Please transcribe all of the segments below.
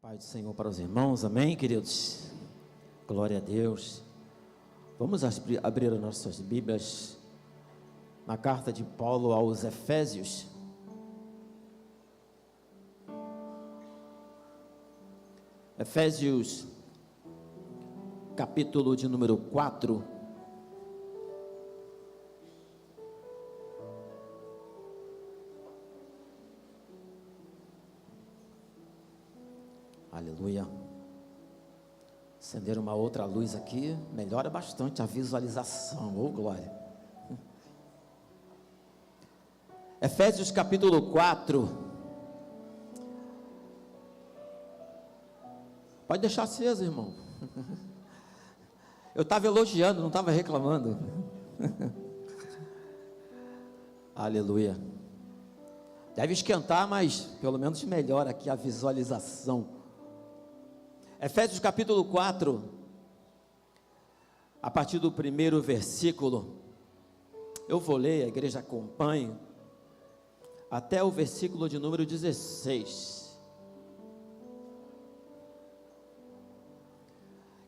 Pai do Senhor para os irmãos, amém, queridos? Glória a Deus. Vamos abrir as nossas Bíblias na carta de Paulo aos Efésios. Efésios, capítulo de número 4. Aleluia. Acender uma outra luz aqui melhora bastante a visualização. Oh, glória. Efésios capítulo 4. Pode deixar aceso, irmão. Eu estava elogiando, não estava reclamando. Aleluia. Deve esquentar, mas pelo menos melhora aqui a visualização. Efésios capítulo 4, a partir do primeiro versículo, eu vou ler, a igreja acompanhe, até o versículo de número 16,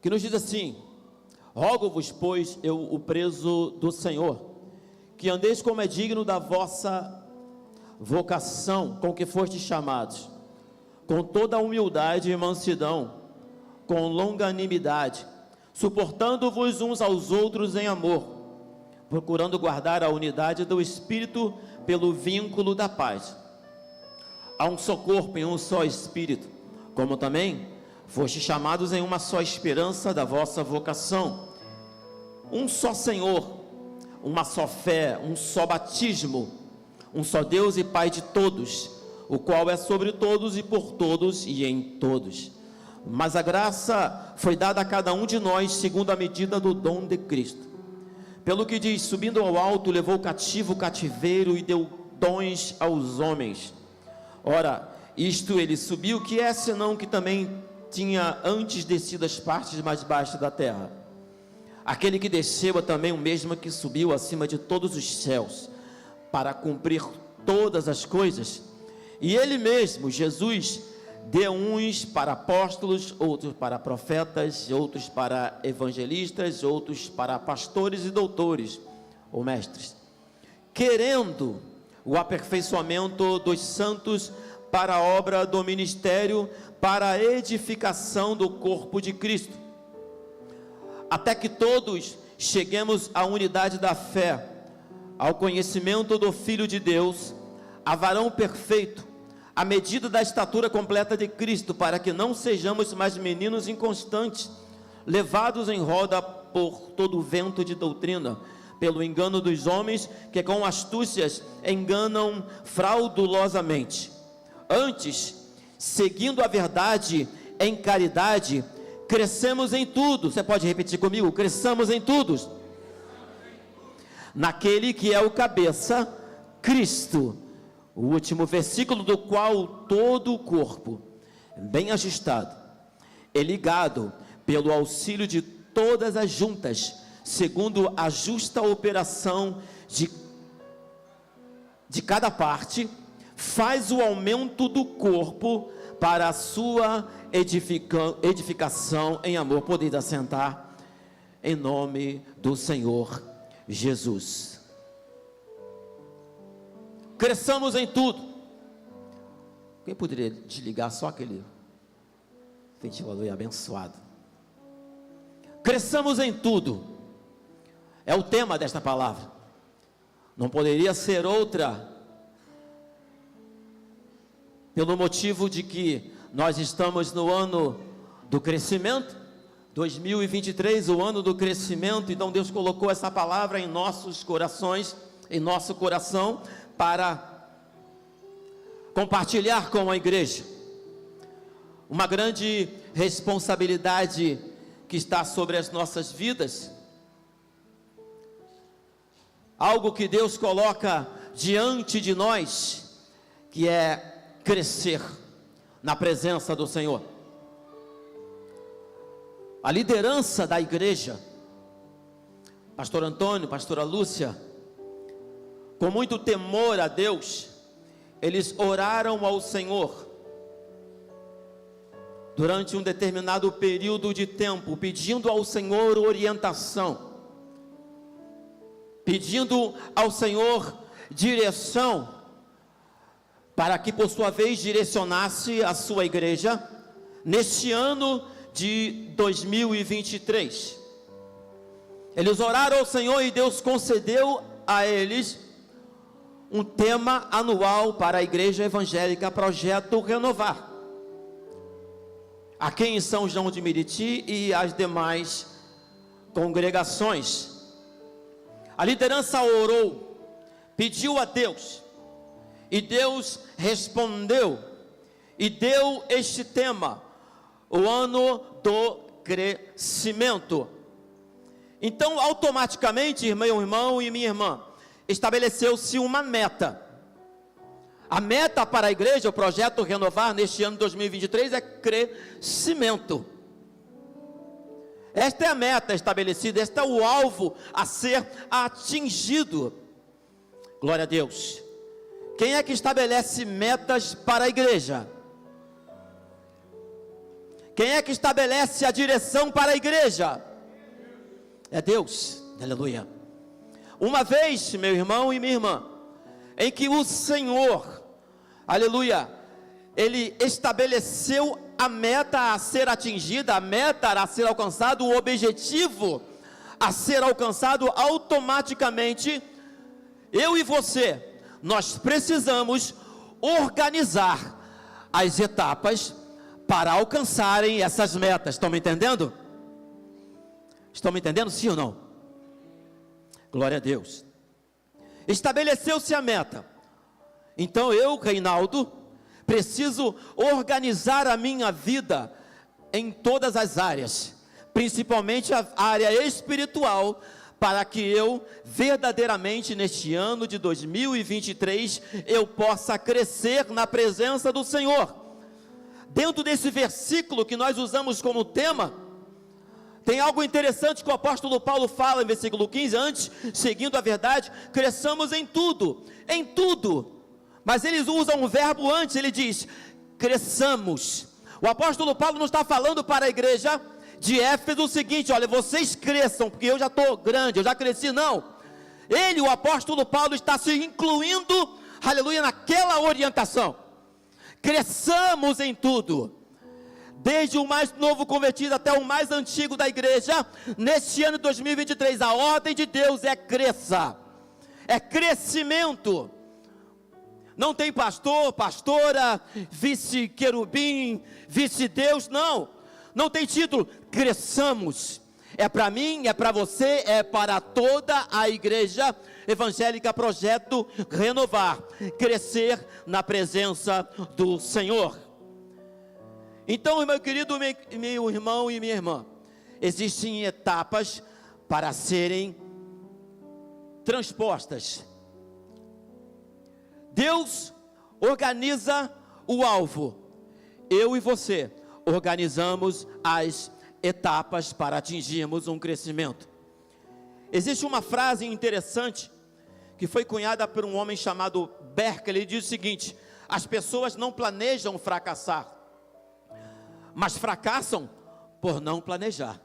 que nos diz assim: rogo-vos, pois, eu, o preso do Senhor, que andeis como é digno da vossa vocação, com que fostes chamados, com toda a humildade e mansidão, com longanimidade, suportando-vos uns aos outros em amor, procurando guardar a unidade do Espírito pelo vínculo da paz. Há um só corpo e um só Espírito, como também fostes chamados em uma só esperança da vossa vocação, um só Senhor, uma só fé, um só batismo, um só Deus e Pai de todos, o qual é sobre todos e por todos e em todos. Mas a graça foi dada a cada um de nós segundo a medida do dom de Cristo. Pelo que diz: subindo ao alto, levou cativo o cativeiro e deu dons aos homens. Ora, isto ele subiu, que é senão que também tinha antes descido as partes mais baixas da terra. Aquele que desceu é também o mesmo que subiu acima de todos os céus, para cumprir todas as coisas. E ele mesmo, Jesus, deu uns para apóstolos, outros para profetas, outros para evangelistas, outros para pastores e doutores, ou mestres, querendo o aperfeiçoamento dos santos para a obra do ministério, para a edificação do corpo de Cristo, até que todos cheguemos à unidade da fé, ao conhecimento do Filho de Deus, a varão perfeito, à medida da estatura completa de Cristo, para que não sejamos mais meninos inconstantes, levados em roda por todo o vento de doutrina, pelo engano dos homens, que com astúcias enganam fraudulosamente. Antes, seguindo a verdade em caridade, crescemos em tudo. Você pode repetir comigo? Cresçamos em tudo, naquele que é o cabeça, Cristo. O último versículo: do qual todo o corpo, bem ajustado e ligado pelo auxílio de todas as juntas, segundo a justa operação de cada parte, faz o aumento do corpo para a sua edificação em amor. Podeis assentar, em nome do Senhor Jesus. Cresçamos em tudo. Quem poderia desligar só aquele ventilador abençoado? Cresçamos em tudo. É o tema desta palavra. Não poderia ser outra, pelo motivo de que nós estamos no ano do crescimento, 2023, o ano do crescimento. Então Deus colocou essa palavra em nossos corações, em nosso coração, para compartilhar com a igreja. Uma grande responsabilidade que está sobre as nossas vidas, algo que Deus coloca diante de nós, que é crescer na presença do Senhor. A liderança da igreja, pastor Antônio, pastora Lúcia, com muito temor a Deus, eles oraram ao Senhor durante um determinado período de tempo, pedindo ao Senhor orientação, pedindo ao Senhor direção, para que por sua vez direcionasse a sua igreja, neste ano de 2023. Eles oraram ao Senhor e Deus concedeu a eles um tema anual para a Igreja Evangélica Projeto Renovar, aqui em São João de Meriti e as demais congregações. A liderança orou, pediu a Deus, e Deus respondeu, e deu este tema, o ano do crescimento. Então, automaticamente, meu irmão e minha irmã, estabeleceu-se uma meta. A meta para a igreja, o projeto Renovar, neste ano de 2023, é crescimento. Esta é a meta estabelecida, este é o alvo a ser atingido. Glória a Deus. Quem é que estabelece metas para a igreja? Quem é que estabelece a direção para a igreja? É Deus, aleluia. Uma vez, meu irmão e minha irmã, em que o Senhor, aleluia, Ele estabeleceu a meta a ser atingida, a meta a ser alcançada, o objetivo a ser alcançado, automaticamente, eu e você, nós precisamos organizar as etapas para alcançarem essas metas. Estão me entendendo? Estão me entendendo, sim ou não? Glória a Deus. Estabeleceu-se a meta. Então eu, Reinaldo, preciso organizar a minha vida em todas as áreas, principalmente a área espiritual, para que eu verdadeiramente neste ano de 2023 eu possa crescer na presença do Senhor. Dentro desse versículo que nós usamos como tema, tem algo interessante que o apóstolo Paulo fala em versículo 15, antes, seguindo a verdade, cresçamos em tudo, mas eles usam um verbo antes, ele diz, cresçamos. O apóstolo Paulo não está falando para a igreja de Éfeso o seguinte, olha, vocês cresçam, porque eu já estou grande, eu já cresci, não. Ele, o apóstolo Paulo, está se incluindo, aleluia, naquela orientação, cresçamos em tudo. Desde o mais novo convertido até o mais antigo da igreja, neste ano de 2023, a ordem de Deus é cresça, é crescimento. Não tem pastor, pastora, vice-querubim, vice-deus, não tem título, cresçamos. É para mim, é para você, é para toda a igreja evangélica Projeto Renovar, crescer na presença do Senhor. Então, meu querido, meu irmão e minha irmã, existem etapas para serem transpostas. Deus organiza o alvo, eu e você organizamos as etapas para atingirmos um crescimento. Existe uma frase interessante que foi cunhada por um homem chamado Berkeley. Ele diz o seguinte: as pessoas não planejam fracassar, mas fracassam por não planejar.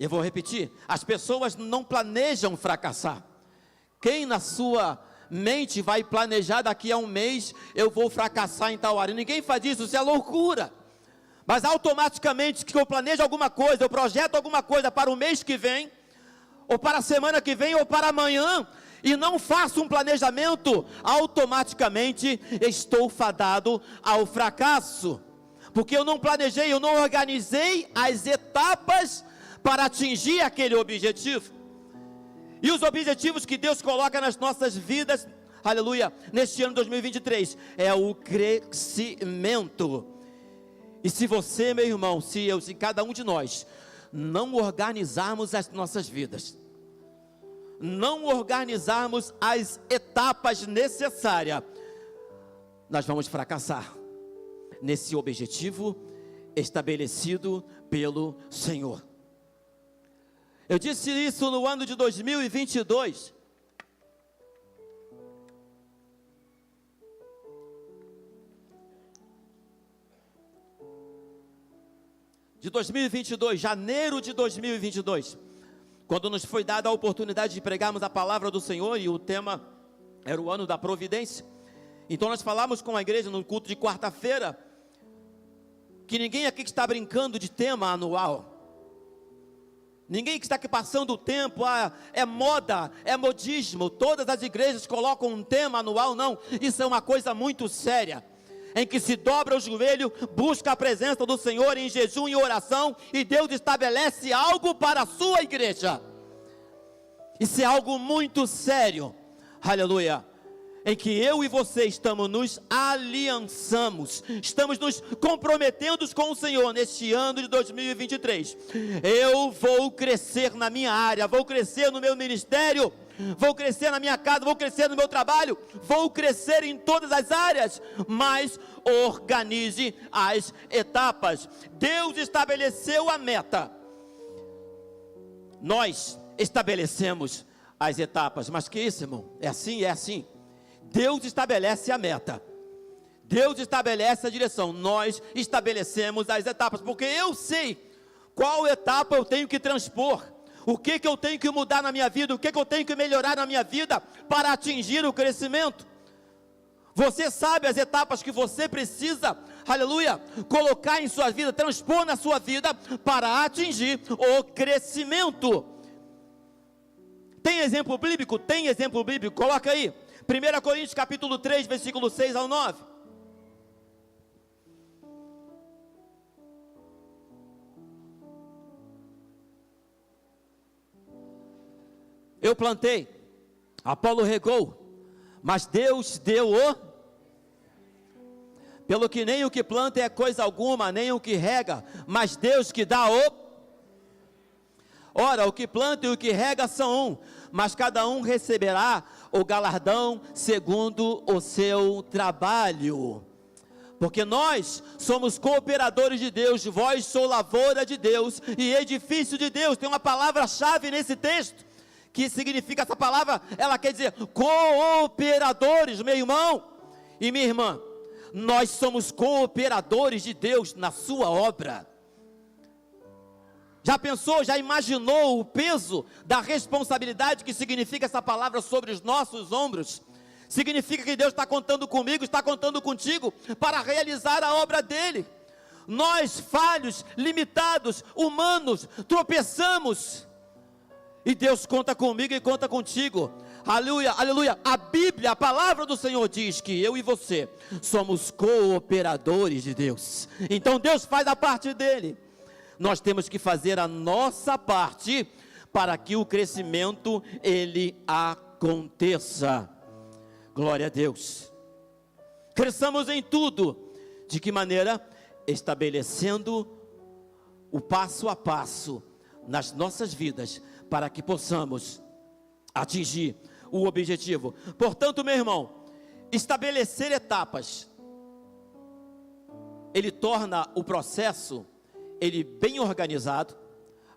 Eu vou repetir: as pessoas não planejam fracassar. Quem na sua mente vai planejar daqui a um mês, eu vou fracassar em tal área? Ninguém faz isso, isso é loucura. Mas automaticamente que eu planejo alguma coisa, eu projeto alguma coisa para o mês que vem, ou para a semana que vem, ou para amanhã, e não faço um planejamento, automaticamente estou fadado ao fracasso, porque eu não planejei, eu não organizei as etapas para atingir aquele objetivo. E os objetivos que Deus coloca nas nossas vidas, aleluia, neste ano 2023, é o crescimento. E se você, meu irmão, se eu, se cada um de nós não organizarmos as nossas vidas, não organizarmos as etapas necessárias, nós vamos fracassar nesse objetivo estabelecido pelo Senhor. Eu disse isso no ano de 2022. de 2022, janeiro de 2022, quando nos foi dada a oportunidade de pregarmos a palavra do Senhor, e o tema era o ano da providência. Então nós falamos com a igreja no culto de quarta-feira, que ninguém aqui está brincando de tema anual. Ninguém que está aqui passando o tempo, é moda, é modismo, todas as igrejas colocam um tema anual, não. Isso é uma coisa muito séria, em que se dobra o joelho, busca a presença do Senhor em jejum e oração, e Deus estabelece algo para a sua igreja. Isso é algo muito sério, aleluia, em que eu e você estamos nos aliançamos, estamos nos comprometendo com o Senhor neste ano de 2023. Eu vou crescer na minha área, vou crescer no meu ministério, vou crescer na minha casa, vou crescer no meu trabalho, vou crescer em todas as áreas, mas organize as etapas. Deus estabeleceu a meta, nós estabelecemos as etapas. Mas que isso, irmão? É assim. Deus estabelece a meta, Deus estabelece a direção, nós estabelecemos as etapas, porque eu sei qual etapa eu tenho que transpor, o que eu tenho que mudar na minha vida, o que eu tenho que melhorar na minha vida, para atingir o crescimento. Você sabe as etapas que você precisa, aleluia, colocar em sua vida, transpor na sua vida, para atingir o crescimento. Tem exemplo bíblico? Tem exemplo bíblico, coloca aí, 1 Coríntios capítulo 3, versículo 6 ao 9. Eu plantei, Apolo regou, mas Deus deu pelo que nem o que planta é coisa alguma, nem o que rega, mas Deus que dá Ora, o que planta e o que rega são um, mas cada um receberá o galardão segundo o seu trabalho. Porque nós somos cooperadores de Deus, vós sois lavoura de Deus e edifício de Deus. Tem uma palavra-chave nesse texto, que significa, essa palavra, ela quer dizer cooperadores, meu irmão e minha irmã. Nós somos cooperadores de Deus na sua obra. Já pensou, já imaginou o peso da responsabilidade que significa essa palavra sobre os nossos ombros? Significa que Deus está contando comigo, está contando contigo, para realizar a obra dele. Nós, falhos, limitados, humanos, tropeçamos, e Deus conta comigo e conta contigo. Aleluia, aleluia. A Bíblia, a palavra do Senhor diz que eu e você somos cooperadores de Deus. Então Deus faz a parte dele, nós temos que fazer a nossa parte para que o crescimento ele aconteça. Glória a Deus. Cresçamos em tudo. De que maneira? Estabelecendo o passo a passo nas nossas vidas, para que possamos atingir o objetivo. Portanto, meu irmão, estabelecer etapas, ele torna o processo ele bem organizado.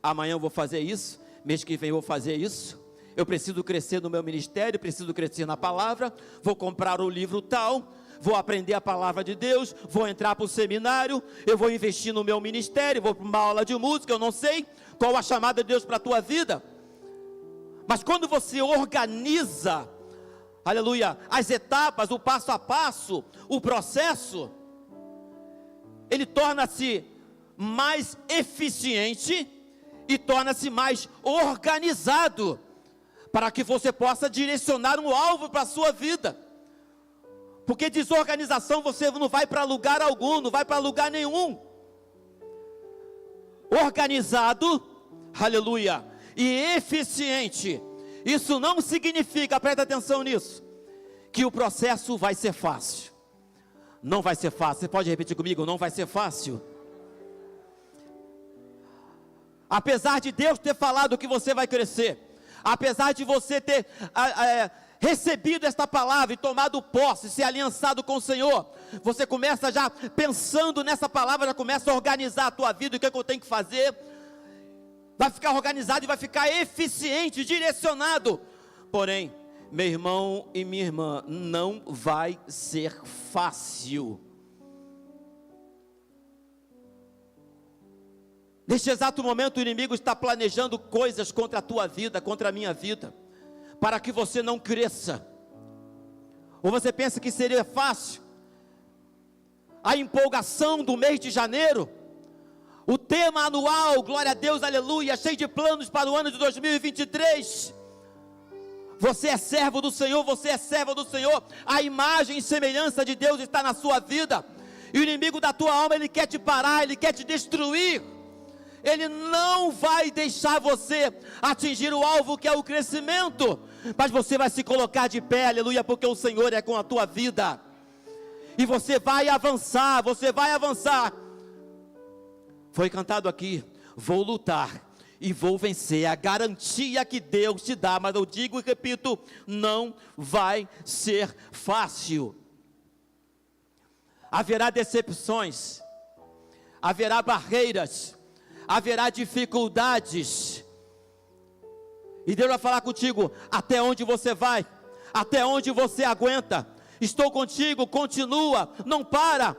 Amanhã eu vou fazer isso, mês que vem eu vou fazer isso, eu preciso crescer no meu ministério, preciso crescer na palavra, vou comprar o livro tal, vou aprender a palavra de Deus, vou entrar para o seminário, eu vou investir no meu ministério, vou para uma aula de música, eu não sei qual a chamada de Deus para a tua vida. Mas quando você organiza, aleluia, as etapas, o passo a passo, o processo, ele torna-se mais eficiente e torna-se mais organizado, para que você possa direcionar um alvo para a sua vida. Porque desorganização, você não vai para lugar algum, não vai para lugar nenhum. Organizado, aleluia, e eficiente, isso não significa, presta atenção nisso, que o processo vai ser fácil. Não vai ser fácil. Você pode repetir comigo? Não vai ser fácil. Apesar de Deus ter falado que você vai crescer, apesar de você ter recebido esta palavra e tomado posse, se aliançado com o Senhor, você começa já pensando nessa palavra, já começa a organizar a tua vida, o que eu tenho que fazer, vai ficar organizado e vai ficar eficiente, direcionado. Porém, meu irmão e minha irmã, não vai ser fácil. Neste exato momento o inimigo está planejando coisas contra a tua vida, contra a minha vida, para que você não cresça. Ou você pensa que seria fácil? A empolgação do mês de janeiro, o tema anual, glória a Deus, aleluia, cheio de planos para o ano de 2023. Você é servo do Senhor, você é serva do Senhor, a imagem e semelhança de Deus está na sua vida, e o inimigo da tua alma, ele quer te parar, ele quer te destruir, ele não vai deixar você atingir o alvo que é o crescimento, mas você vai se colocar de pé, aleluia, porque o Senhor é com a tua vida, e você vai avançar, foi cantado aqui, vou lutar, e vou vencer, a garantia que Deus te dá, mas eu digo e repito, não vai ser fácil, haverá decepções, haverá barreiras, haverá dificuldades, e Deus vai falar contigo, até onde você vai, até onde você aguenta, estou contigo, continua, não para.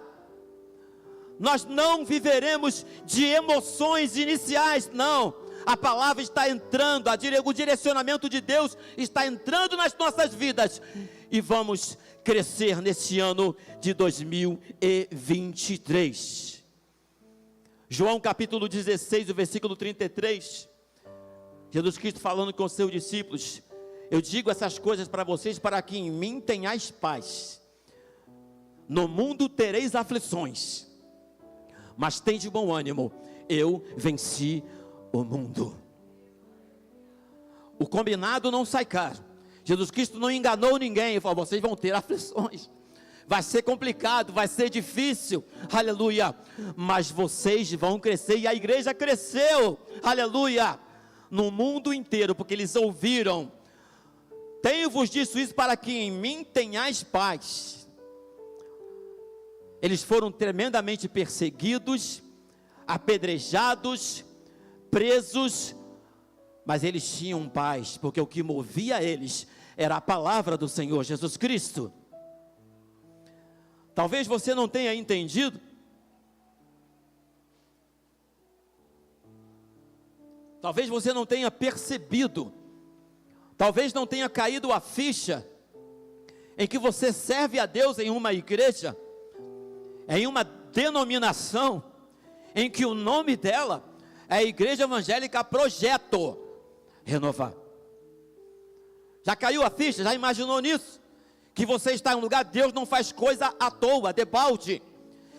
Nós não viveremos de emoções iniciais, não, a palavra está entrando, o direcionamento de Deus está entrando nas nossas vidas, e vamos crescer nesse ano de 2023, João capítulo 16, o versículo 33, Jesus Cristo falando com os seus discípulos, eu digo essas coisas para vocês, para que em mim tenhais paz, no mundo tereis aflições, mas tende bom ânimo, eu venci o mundo. O combinado não sai caro, Jesus Cristo não enganou ninguém, ele falou, vocês vão ter aflições, vai ser complicado, vai ser difícil, aleluia, mas vocês vão crescer, e a igreja cresceu, aleluia, no mundo inteiro, porque eles ouviram, tenho-vos dito isso para que em mim tenhais paz. Eles foram tremendamente perseguidos, apedrejados, presos, mas eles tinham paz, porque o que movia eles era a palavra do Senhor Jesus Cristo. Talvez você não tenha entendido, talvez você não tenha percebido, talvez não tenha caído a ficha, em que você serve a Deus em uma igreja, em uma denominação, em que o nome dela é a Igreja Evangélica Projeto Renovar. Já caiu a ficha? Já imaginou nisso? Que você está em um lugar, Deus não faz coisa à toa, debalde,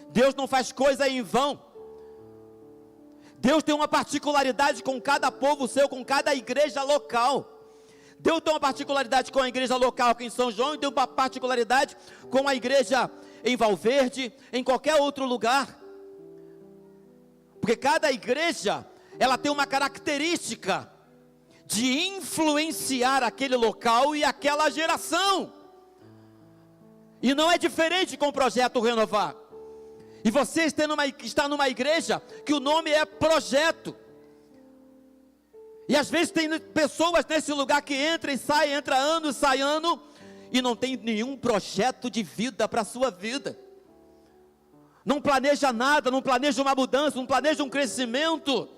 Deus não faz coisa em vão, Deus tem uma particularidade com cada povo seu, com cada igreja local. Deus tem uma particularidade com a igreja local aqui em São João, e tem uma particularidade com a igreja em Valverde, em qualquer outro lugar, porque cada igreja, ela tem uma característica, de influenciar aquele local e aquela geração, e não é diferente com o Projeto Renovar, e você está numa igreja, que o nome é Projeto, e às vezes tem pessoas nesse lugar que entra e sai, entra ano e sai ano, e não tem nenhum projeto de vida para a sua vida, não planeja nada, não planeja uma mudança, não planeja um crescimento,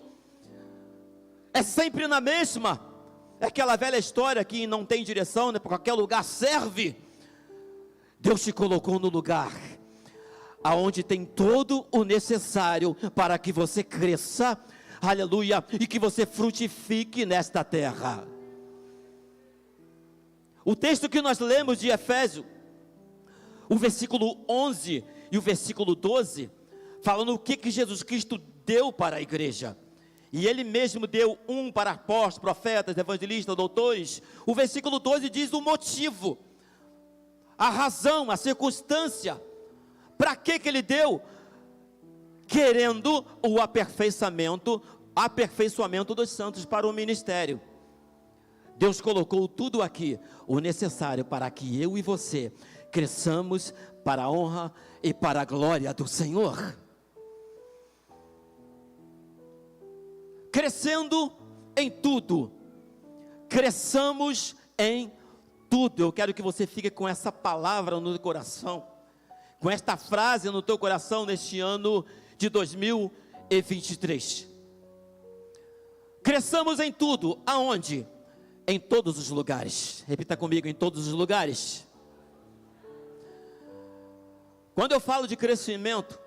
é sempre na mesma, é aquela velha história que não tem direção, né? Para qualquer lugar serve. Deus te colocou no lugar, aonde tem todo o necessário, para que você cresça, aleluia, e que você frutifique nesta terra. O texto que nós lemos de Efésios, o versículo 11 e o versículo 12, falando o que Jesus Cristo deu para a igreja, e Ele mesmo deu para apóstolos, profetas, evangelistas, doutores. O versículo 12 diz o motivo, a razão, a circunstância, para que Ele deu, querendo o aperfeiçoamento dos santos para o ministério. Deus colocou tudo aqui, o necessário para que eu e você cresçamos para a honra e para a glória do Senhor. Crescendo em tudo, cresçamos em tudo. Eu quero que você fique com essa palavra no coração, com esta frase no teu coração neste ano de 2023. Cresçamos em tudo. Aonde? Em todos os lugares. Repita comigo: em todos os lugares. Quando eu falo de crescimento,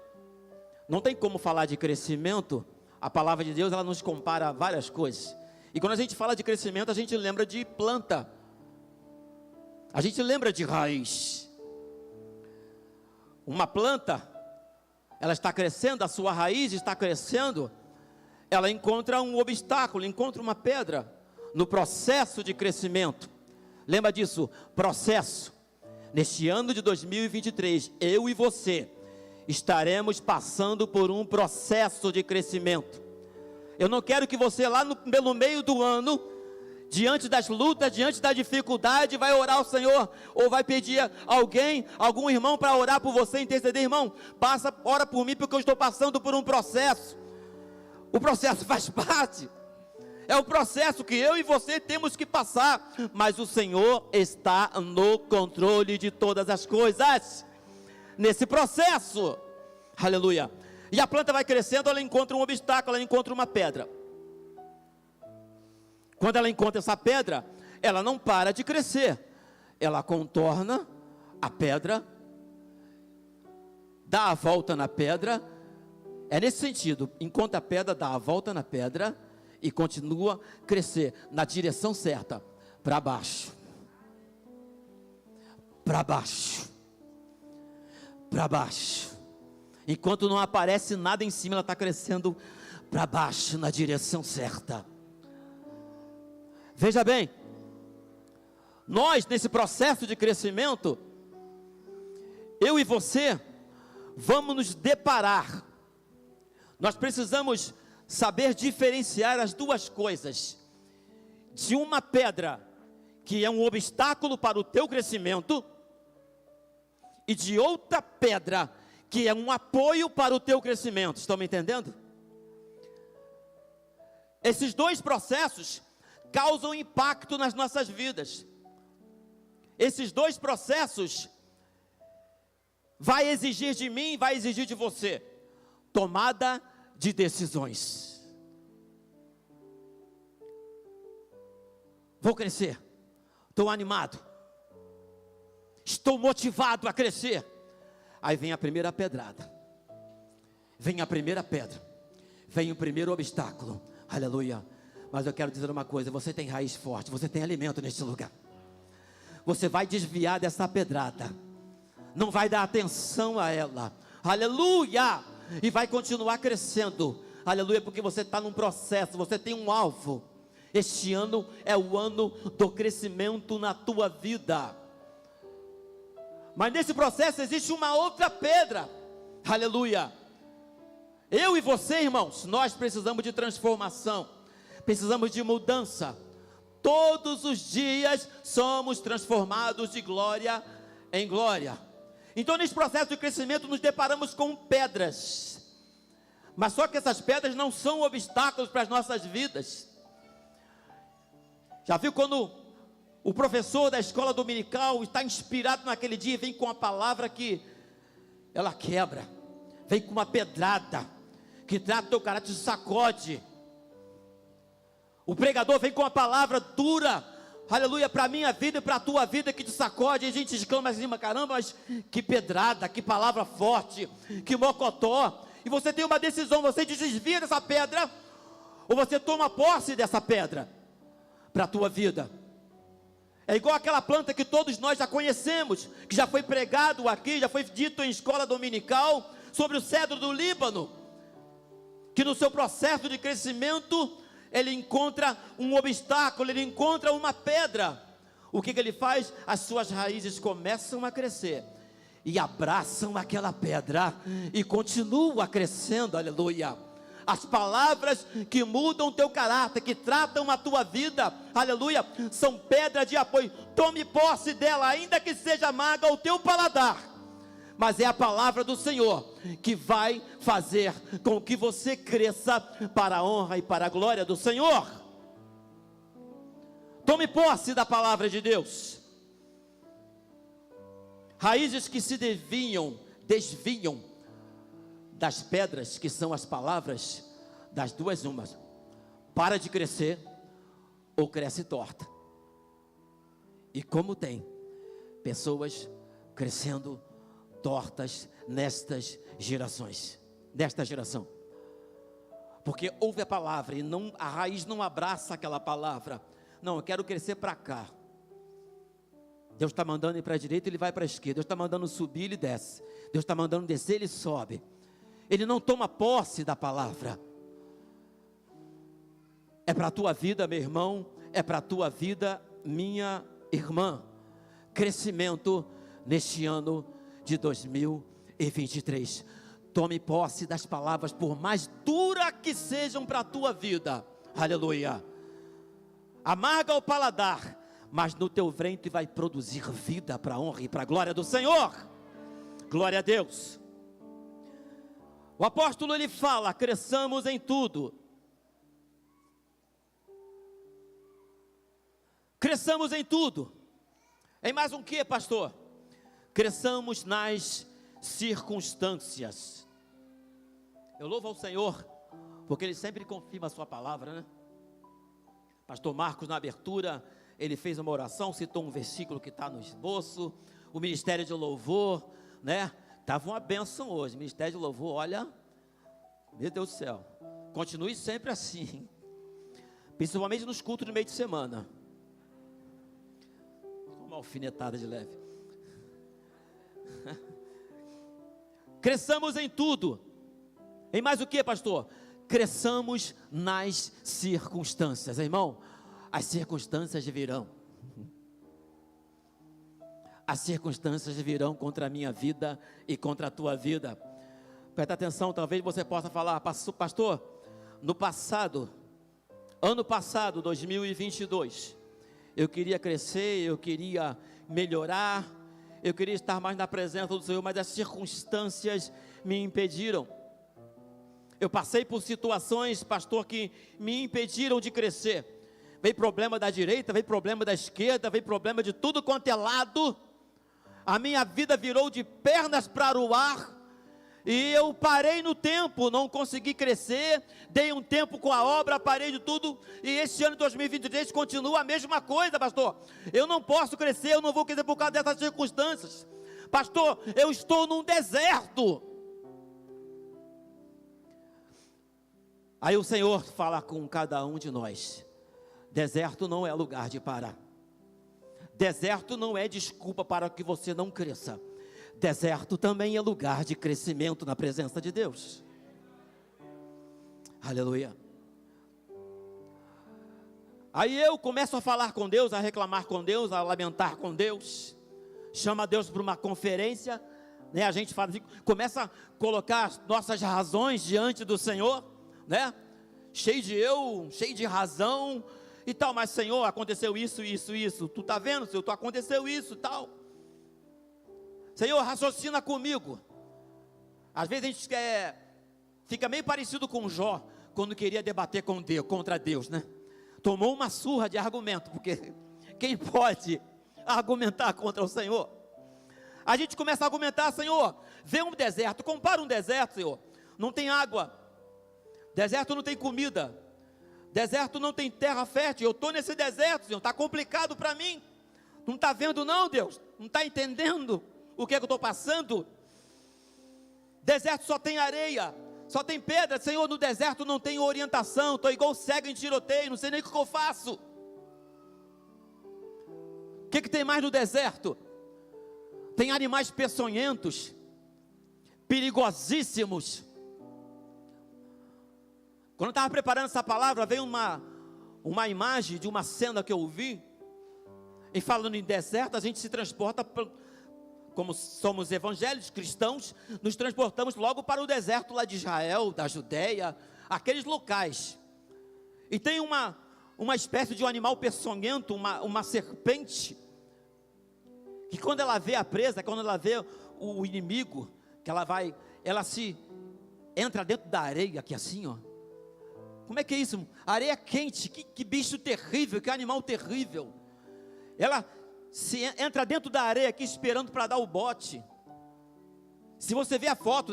não tem como falar de crescimento. A palavra de Deus, ela nos compara a várias coisas. E quando a gente fala de crescimento, a gente lembra de planta. A gente lembra de raiz. Uma planta, ela está crescendo, a sua raiz está crescendo, ela encontra um obstáculo, encontra uma pedra no processo de crescimento. Lembra disso? Processo. Neste ano de 2023, eu e você estaremos passando por um processo de crescimento. Eu não quero que você lá pelo meio do ano, diante das lutas, diante da dificuldade, vai orar ao Senhor, ou vai pedir alguém, algum irmão para orar por você, interceder: irmão, ora por mim, porque eu estou passando por um processo. O processo faz parte, é o processo que eu e você temos que passar, mas o Senhor está no controle de todas as coisas, nesse processo, aleluia. E a planta vai crescendo, ela encontra um obstáculo, ela encontra uma pedra. Quando ela encontra essa pedra, ela não para de crescer, ela contorna a pedra, dá a volta na pedra. É nesse sentido: encontra a pedra, dá a volta na pedra e continua a crescer na direção certa, para baixo, para baixo, para baixo. Enquanto não aparece nada em cima, ela está crescendo para baixo, na direção certa. Veja bem, nós nesse processo de crescimento, eu e você, vamos nos deparar. Nós precisamos saber diferenciar as duas coisas: de uma pedra que é um obstáculo para o teu crescimento, e de outra pedra que é um apoio para o teu crescimento. Estão me entendendo? Esses dois processos causam impacto nas nossas vidas. Esses dois processos vai exigir de mim, vai exigir de você tomada de decisões. Vou crescer, estou animado, estou motivado a crescer. Aí vem a primeira pedrada, vem a primeira pedra, vem o primeiro obstáculo, aleluia. Mas eu quero dizer uma coisa: você tem raiz forte, você tem alimento neste lugar. Você vai desviar dessa pedrada, não vai dar atenção a ela, aleluia, e vai continuar crescendo, aleluia, porque você está num processo, você tem um alvo. Este ano é o ano do crescimento na tua vida. Mas nesse processo existe uma outra pedra, aleluia. Eu e você, irmãos, nós precisamos de transformação, precisamos de mudança. Todos os dias somos transformados de glória em glória. Então nesse processo de crescimento nos deparamos com pedras, mas só que essas pedras não são obstáculos para as nossas vidas. Já viu quando o professor da escola dominical está inspirado naquele dia e vem com a palavra que ela quebra, vem com uma pedrada que trata o teu caráter, sacode. O pregador vem com a palavra dura, aleluia, para a minha vida e para a tua vida, que te sacode. E a gente exclama assim: caramba, mas que pedrada, que palavra forte, que mocotó. E você tem uma decisão: você desvia dessa pedra, ou você toma posse dessa pedra para a tua vida. É igual aquela planta que todos nós já conhecemos, que já foi pregado aqui, já foi dito em escola dominical, sobre o cedro do Líbano, que no seu processo de crescimento ele encontra um obstáculo, ele encontra uma pedra. O que ele faz? As suas raízes começam a crescer e abraçam aquela pedra e continua crescendo, aleluia. As palavras que mudam o teu caráter, que tratam a tua vida, aleluia, são pedra de apoio. Tome posse dela, ainda que seja amarga ao teu paladar, mas é a palavra do Senhor que vai fazer com que você cresça para a honra e para a glória do Senhor. Tome posse da palavra de Deus. Raízes que se desviam das pedras, que são as palavras, das duas umas, para de crescer ou cresce torta. E como tem pessoas crescendo tortas nesta geração, porque ouve a palavra e a raiz não abraça aquela palavra. Não, eu quero crescer para cá. Deus está mandando ir para a direita, ele vai para a esquerda. Deus está mandando subir, ele desce. Deus está mandando descer, ele sobe. Ele não toma posse da palavra. É para a tua vida, meu irmão, é para a tua vida, minha irmã, crescimento neste ano de 2023. Tome posse das palavras, por mais duras que sejam para a tua vida. Aleluia. Amarga o paladar, mas no teu ventre vai produzir vida para a honra e para a glória do Senhor. Glória a Deus. O apóstolo ele fala: cresçamos em tudo. Cresçamos em tudo. Em mais um que, pastor? Cresçamos nas circunstâncias. Eu louvo ao Senhor, porque Ele sempre confirma a sua palavra, né? Pastor Marcos, na abertura, ele fez uma oração, citou um versículo que está no esboço. O ministério de louvor, né? Estava uma bênção hoje. Ministério de louvor, olha, meu Deus do céu, continue sempre assim, principalmente nos cultos no meio de semana. Uma alfinetada de leve. Cresçamos em tudo. Em mais o que, pastor? Cresçamos nas circunstâncias. Irmão, as circunstâncias virão. As circunstâncias virão contra a minha vida e contra a tua vida. Presta atenção, talvez você possa falar: pastor, no passado, ano passado, 2022, eu queria crescer, eu queria melhorar, eu queria estar mais na presença do Senhor, mas as circunstâncias me impediram. Eu passei por situações, pastor, que me impediram de crescer. Veio problema da direita, veio problema da esquerda, veio problema de tudo quanto é lado. A minha vida virou de pernas para o ar. E eu parei no tempo, não consegui crescer. Dei um tempo com a obra, parei de tudo. E este ano de 2023 continua a mesma coisa, pastor. Eu não posso crescer, eu não vou crescer por causa dessas circunstâncias. Pastor, eu estou num deserto. Aí o Senhor fala com cada um de nós: deserto não é lugar de parar. Deserto não é desculpa para que você não cresça. Deserto também é lugar de crescimento na presença de Deus. Aleluia. Aí eu começo a falar com Deus, a reclamar com Deus, a lamentar com Deus. Chama Deus para uma conferência, né? A gente faz, começa a colocar as nossas razões diante do Senhor, né? Cheio de razão e tal. Mas Senhor, aconteceu isso. Tu está vendo, Senhor? Aconteceu isso e tal. Senhor, raciocina comigo. Às vezes a gente fica meio parecido com Jó, quando queria debater com Deus, contra Deus, né? Tomou uma surra de argumento, porque quem pode argumentar contra o Senhor? A gente começa a argumentar: Senhor, vê um deserto, compara um deserto, Senhor, não tem água, deserto não tem comida, deserto não tem terra fértil, eu estou nesse deserto, Senhor, está complicado para mim, não está vendo não, Deus, não está entendendo o que é que eu estou passando? Deserto só tem areia, só tem pedra, Senhor, no deserto não tem orientação, estou igual cego em tiroteio, não sei nem o que eu faço. O que tem mais no deserto? Tem animais peçonhentos, perigosíssimos. Quando eu estava preparando essa palavra, veio uma imagem de uma cena que eu vi. E falando em deserto, a gente se transporta, como somos evangélicos, cristãos, nos transportamos logo para o deserto lá de Israel, da Judeia, aqueles locais. E tem uma espécie de um animal peçonhento, uma serpente, que quando ela vê a presa, quando ela vê o inimigo, que ela se entra dentro da areia, aqui assim, ó. Como é que é isso? Areia quente, que bicho terrível, que animal terrível. Ela entra dentro da areia aqui esperando para dar o bote. Se você vê a foto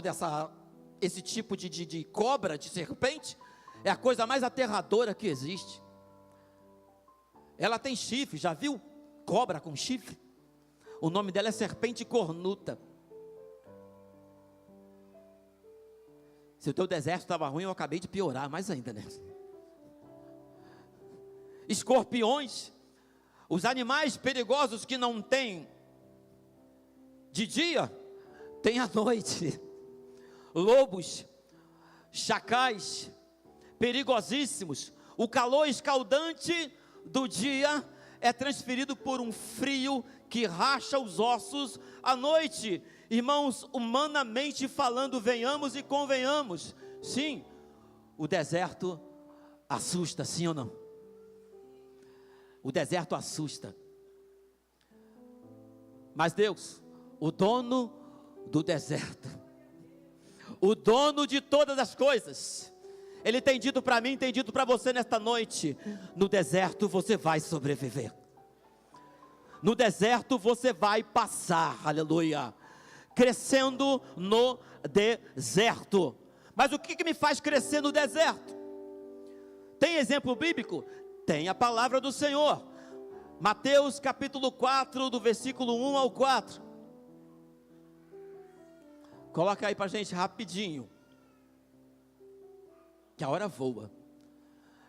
esse tipo de cobra, de serpente, É a coisa mais aterradora que existe. Ela tem chifre, já viu cobra com chifre? O nome dela é serpente cornuta. Se o teu deserto estava ruim, eu acabei de piorar mais ainda, né? Escorpiões, os animais perigosos que não têm de dia, tem à noite. Lobos, chacais, perigosíssimos. O calor escaldante do dia é transferido por um frio que racha os ossos à noite. Irmãos, humanamente falando, venhamos e convenhamos, sim, o deserto assusta, sim ou não? O deserto assusta. Mas Deus, o dono do deserto, o dono de todas as coisas, Ele tem dito para mim, tem dito para você nesta noite: no deserto você vai sobreviver, no deserto você vai passar, aleluia, crescendo no deserto. Mas o que me faz crescer no deserto? Tem exemplo bíblico? Tem a palavra do Senhor. Mateus capítulo 4, do versículo 1 ao 4. Coloca aí para a gente rapidinho, que a hora voa.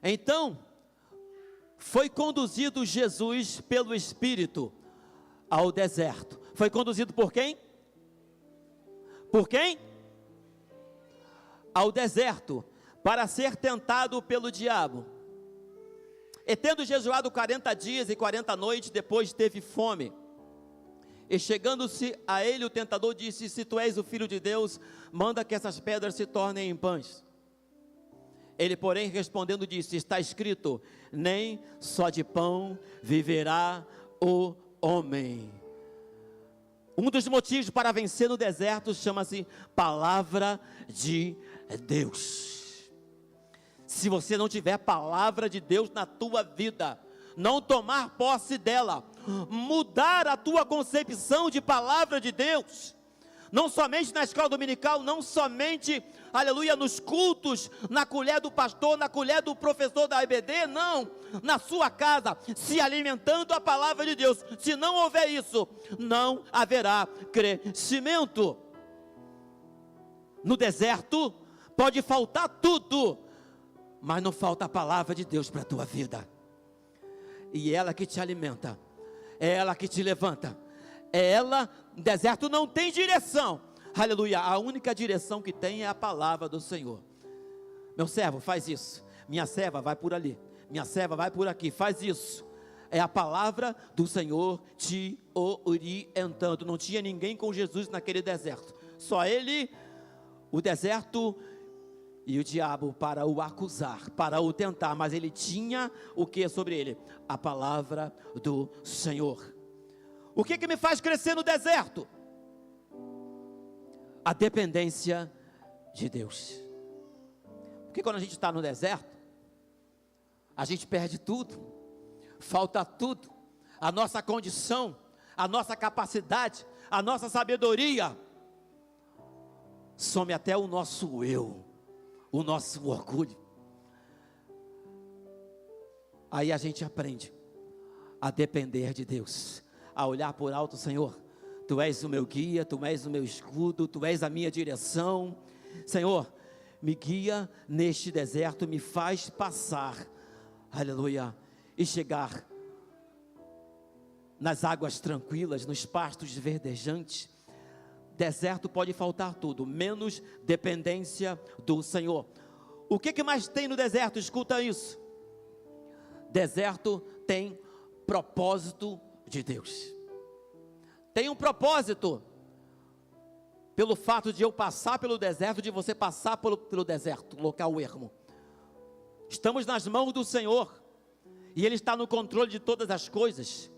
Então, foi conduzido Jesus pelo Espírito ao deserto. Foi conduzido por quem? Por quem? Ao deserto, para ser tentado pelo diabo. E tendo jejuado 40 dias e 40 noites, depois teve fome. E chegando-se a ele, o tentador disse: se tu és o Filho de Deus, manda que essas pedras se tornem em pães. Ele, porém, respondendo, disse: está escrito, nem só de pão viverá o homem. Um dos motivos para vencer no deserto chama-se palavra de Deus. Se você não tiver palavra de Deus na tua vida, não tomar posse dela, mudar a tua concepção de palavra de Deus, não somente na escola dominical, não somente, aleluia, nos cultos, na colher do pastor, na colher do professor da EBD, não, na sua casa, se alimentando a palavra de Deus. Se não houver isso, não haverá crescimento. No deserto pode faltar tudo, mas não falta a palavra de Deus para a tua vida. E é ela que te alimenta, é ela que te levanta, é ela. O deserto não tem direção, aleluia, a única direção que tem é a palavra do Senhor. Meu servo, faz isso, minha serva, vai por ali, minha serva, vai por aqui, faz isso. É a palavra do Senhor te orientando. Não tinha ninguém com Jesus naquele deserto, só ele, o deserto e o diabo para o acusar, para o tentar, mas ele tinha o que sobre ele? A palavra do Senhor. O que me faz crescer no deserto? A dependência de Deus. Porque quando a gente está no deserto, a gente perde tudo, falta tudo, a nossa condição, a nossa capacidade, a nossa sabedoria, some até o nosso eu, o nosso orgulho. Aí a gente aprende a depender de Deus, a olhar por alto: Senhor, Tu és o meu guia, Tu és o meu escudo, Tu és a minha direção. Senhor, me guia neste deserto, me faz passar, aleluia, e chegar nas águas tranquilas, nos pastos verdejantes. Deserto pode faltar tudo, menos dependência do Senhor. O que mais tem no deserto? Escuta isso. Deserto tem propósito de Deus. Tem um propósito. Pelo fato de eu passar pelo deserto, de você passar pelo deserto, local ermo. Estamos nas mãos do Senhor, e Ele está no controle de todas as coisas.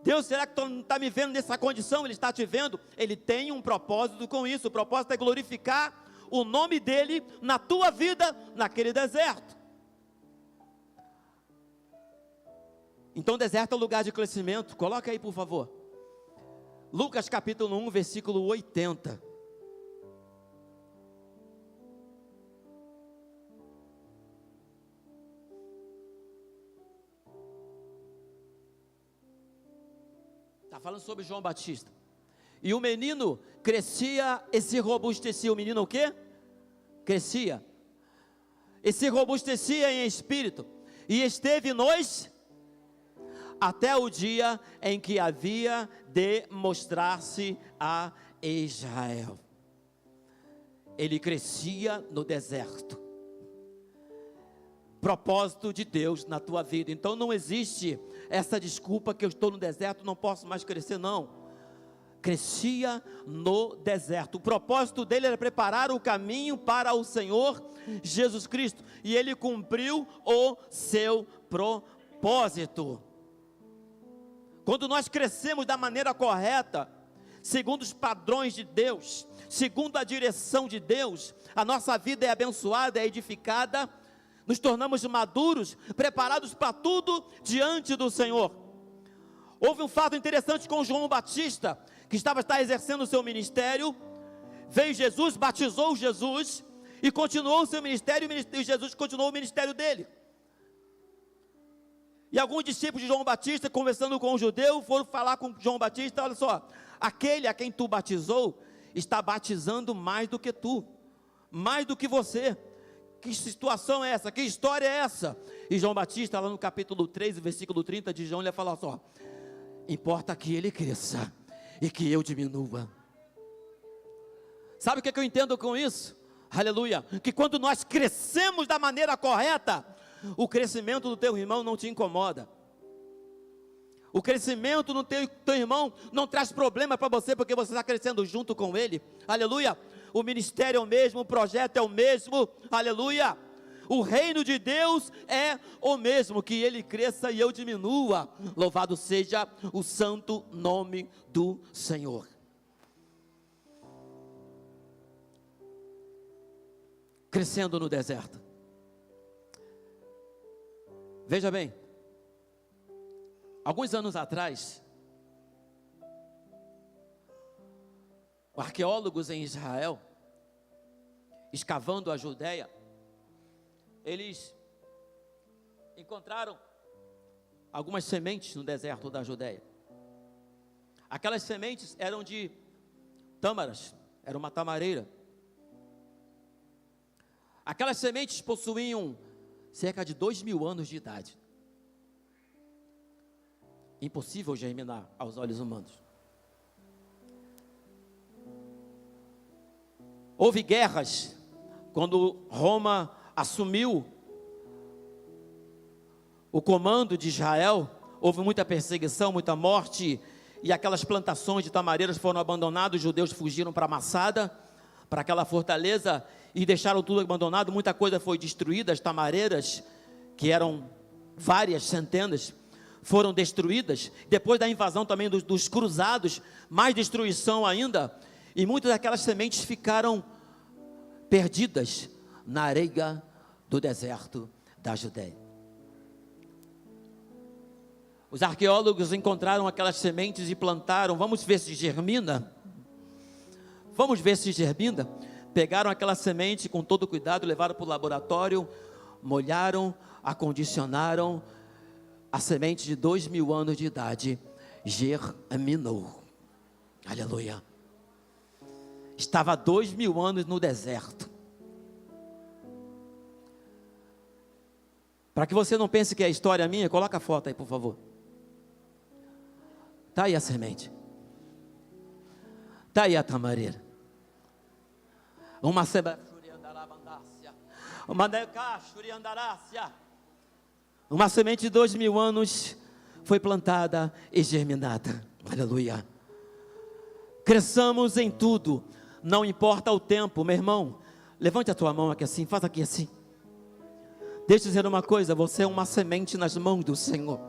Deus, será que tu não está me vendo nessa condição? Ele está te vendo. Ele tem um propósito com isso. O propósito é glorificar o nome dEle na tua vida, naquele deserto. Então deserto é o lugar de crescimento. Coloca aí, por favor, Lucas capítulo 1, versículo 80. Está falando sobre João Batista. E o menino crescia e se robustecia. O menino o quê? Crescia e se robustecia em espírito, e esteve nos até o dia em que havia de mostrar-se a Israel. Ele crescia no deserto. Propósito de Deus na tua vida. Então não existe essa desculpa que eu estou no deserto, não posso mais crescer, não. Crescia no deserto. O propósito dele era preparar o caminho para o Senhor Jesus Cristo, e ele cumpriu o seu propósito. Quando nós crescemos da maneira correta, segundo os padrões de Deus, segundo a direção de Deus, a nossa vida é abençoada, é edificada, nos tornamos maduros, preparados para tudo diante do Senhor. Houve um fato interessante com João Batista, que está exercendo o seu ministério. Veio Jesus, batizou Jesus, e continuou o seu ministério, e Jesus continuou o ministério dele. E alguns discípulos de João Batista, conversando com um judeu, foram falar com João Batista: olha só, aquele a quem tu batizou, está batizando mais do que tu, mais do que você. Que situação é essa? Que história é essa? E João Batista, lá no capítulo 3, versículo 30 de João, ele fala só: importa que ele cresça e que eu diminua. Sabe o que eu entendo com isso? Aleluia, que quando nós crescemos da maneira correta, o crescimento do teu irmão não te incomoda. O crescimento do teu irmão não traz problema para você, porque você está crescendo junto com ele. Aleluia. O ministério é o mesmo, o projeto é o mesmo. Aleluia. O reino de Deus é o mesmo, que ele cresça e eu diminua. Louvado seja o santo nome do Senhor. Crescendo no deserto. Veja bem, alguns anos atrás, arqueólogos em Israel, escavando a Judeia, eles encontraram algumas sementes no deserto da Judeia. Aquelas sementes eram de tâmaras, era uma tamareira. Aquelas sementes possuíam cerca de 2.000 anos de idade. Impossível germinar aos olhos humanos. Houve guerras quando Roma assumiu o comando de Israel. Houve muita perseguição, muita morte, e aquelas plantações de tamareiras foram abandonadas. Os judeus fugiram para Massada, para aquela fortaleza, e deixaram tudo abandonado. Muita coisa foi destruída. As tamareiras, que eram várias centenas, foram destruídas. Depois da invasão também dos cruzados, mais destruição ainda, e muitas daquelas sementes ficaram perdidas na areia do deserto da Judeia. Os arqueólogos encontraram aquelas sementes e plantaram. Vamos ver se germina. Vamos ver se germina. Pegaram aquela semente com todo cuidado, levaram para o laboratório, molharam, acondicionaram. A semente de 2.000 anos de idade germinou. Aleluia. Estava 2.000 anos no deserto. Para que você não pense que é história minha, coloca a foto aí, por favor. Está aí a semente. Está aí a tamareira. Uma semente de 2.000 anos foi plantada e germinada. Aleluia. Cresçamos em tudo, não importa o tempo. Meu irmão, levante a tua mão aqui assim, faz aqui assim. Deixa eu dizer uma coisa, você é uma semente nas mãos do Senhor.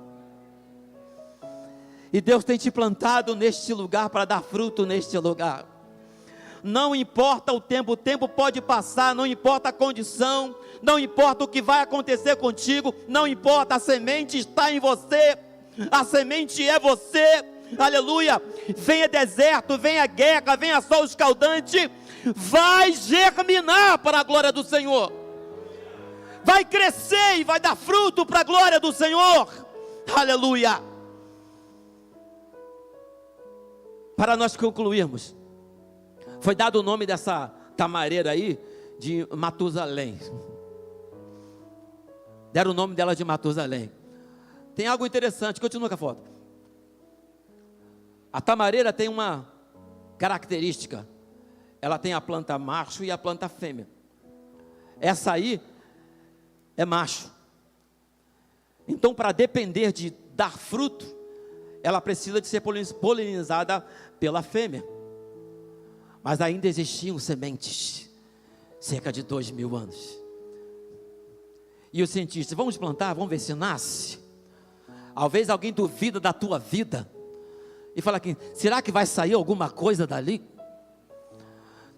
E Deus tem te plantado neste lugar para dar fruto neste lugar. Não importa o tempo pode passar, não importa a condição, não importa o que vai acontecer contigo, não importa, a semente está em você, a semente é você. Aleluia. Venha deserto, venha guerra, venha sol escaldante, vai germinar para a glória do Senhor, vai crescer e vai dar fruto para a glória do Senhor. Aleluia. para nós concluirmos, foi dado o nome dessa tamareira aí de Matusalém. Deram o nome dela de Matusalém. Tem algo interessante, continua com a foto. A tamareira tem uma característica. Ela tem a planta macho e a planta fêmea. Essa aí é macho. Então, para depender de dar fruto, ela precisa de ser polinizada pela fêmea. Mas ainda existiam sementes, cerca de 2000 anos. E os cientistas, vamos plantar, vamos ver se nasce. Talvez alguém duvida da tua vida e fala aqui, será que vai sair alguma coisa dali?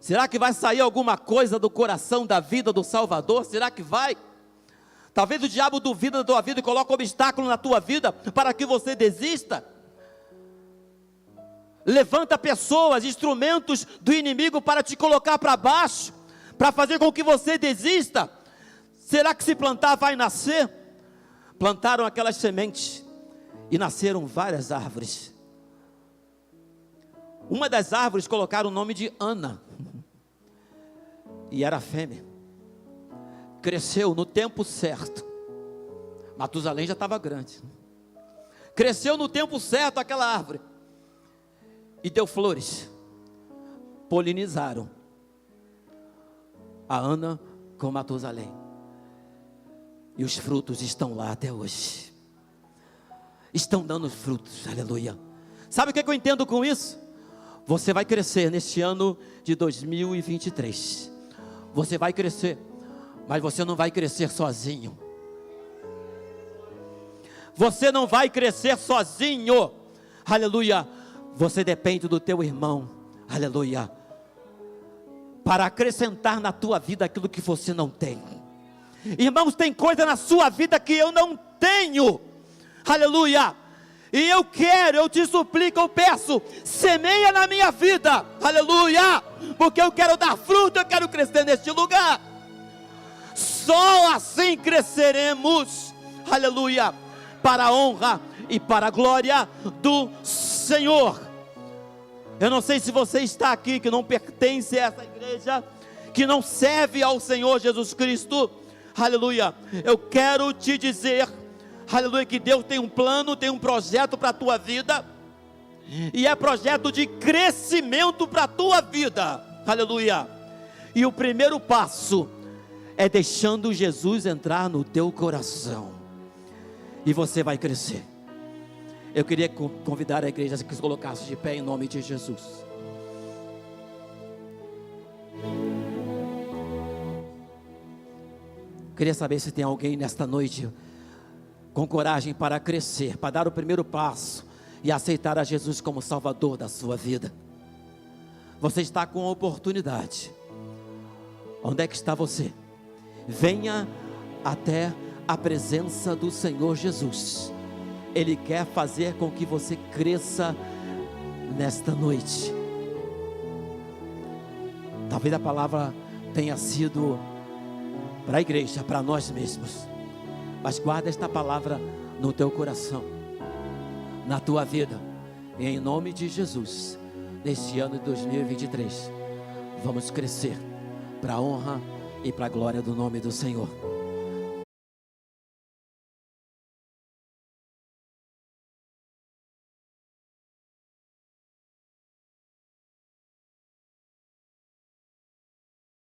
Será que vai sair alguma coisa do coração da vida do Salvador? Será que vai? Talvez o diabo duvida da tua vida e coloque um obstáculo na tua vida para que você desista. Levanta pessoas, instrumentos do inimigo para te colocar para baixo, para fazer com que você desista. Será que se plantar vai nascer? Plantaram aquelas sementes e nasceram várias árvores. Uma das árvores colocaram o nome de Ana, e era fêmea. Cresceu no tempo certo. Matusalém já estava grande. Cresceu no tempo certo aquela árvore e deu flores. Polinizaram a Ana com Matusalém. E os frutos estão lá até hoje. Estão dando frutos, aleluia. Sabe o que eu entendo com isso? Você vai crescer neste ano de 2023. Você vai crescer, mas você não vai crescer sozinho. Você não vai crescer sozinho, aleluia. Você depende do teu irmão, aleluia, para acrescentar na tua vida aquilo que você não tem. Irmãos, tem coisa na sua vida que eu não tenho, aleluia. E eu quero, eu te suplico, eu peço, semeia na minha vida, aleluia, porque eu quero dar fruto, eu quero crescer neste lugar. Só assim cresceremos, aleluia, para a honra e para a glória do Senhor. Eu não sei se você está aqui, que não pertence a essa igreja, que não serve ao Senhor Jesus Cristo, aleluia. Eu quero te dizer, aleluia, que Deus tem um plano, tem um projeto para a tua vida, e é projeto de crescimento para a tua vida, aleluia. E o primeiro passo é deixando Jesus entrar no teu coração, e você vai crescer. Eu queria convidar a igreja a que se colocasse de pé em nome de Jesus. Queria saber se tem alguém nesta noite com coragem para crescer, para dar o primeiro passo e aceitar a Jesus como Salvador da sua vida. Você está com a oportunidade. Onde é que está você? Venha até a presença do Senhor Jesus. Ele quer fazer com que você cresça nesta noite. Talvez a palavra tenha sido para a igreja, para nós mesmos, mas guarda esta palavra no teu coração, na tua vida, e em nome de Jesus, neste ano de 2023, vamos crescer para a honra e para a glória do nome do Senhor.